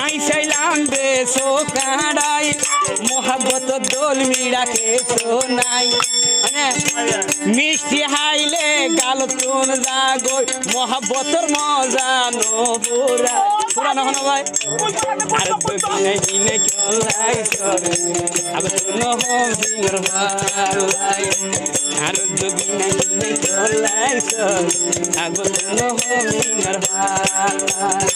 আইসাইলাম দেশো কাড়াই মোহাব্বত দোল মিড়াকে শোনাই মানে মিষ্টি হাইলে গাল তুন জাগো মোহাব্বতর মজা নবুরা পুরানো হনো ভাই আর গিনে গিনে চলাই সরে আব তুন হম দিনর ভালাই আর গিনে গিনে চলাই সরে আব তুন হম দিনর ভালাই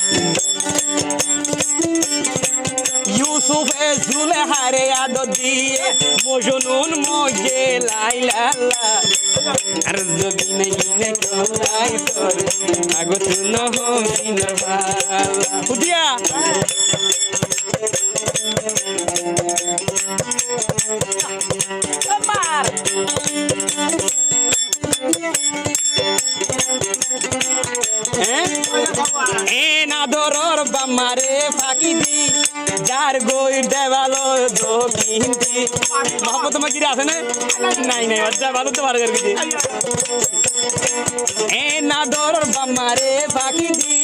ইউসুফ এ জুলেহারে আদর দিয়ে মজনুন মজে লাইলা আর গিনে গিনে চলাই সরে আগ তুন হম দিনর ভালা উদিয়া নাদরর বামারে ফাঁকি দি যার গই দেওয়ালো দক্ষিণ দি মোহাম্মদ তোমার গিরে আছে না নাই নাই দেওয়ালো তো ভালো করে নাদরর বামারে ফাঁকি দি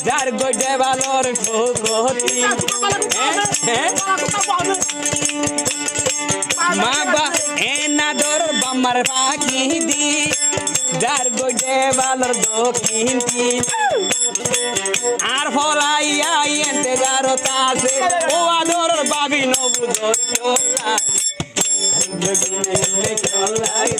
যার গই দেওয়ালোর গতি মা বা নাদরর বামার ফাঁকি দি যার গই দেওয়ালোর দক্ষিণ আর ফলাইয়া ইন্তেজার তাসে ও আদর বাবি নবুদর চলা গিনে গিনে চলাই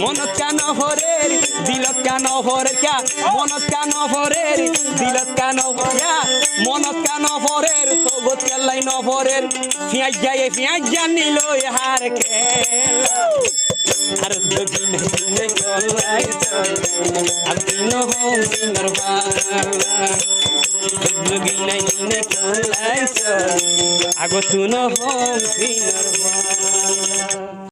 মনত কান হরের দিলত কান হরে ক্যা মনত কান হরের দিলত কান হরিয়া মনত কান হরের সগত কেলাই নহরের পিয়াজ যায় পিয়াজ জানিল হার খেলা আর গিনে গিনে চলাই আর দিন হোম দিনর ভালা গিনে গিনে চলাই আগ তুন হোম দিনর ভালা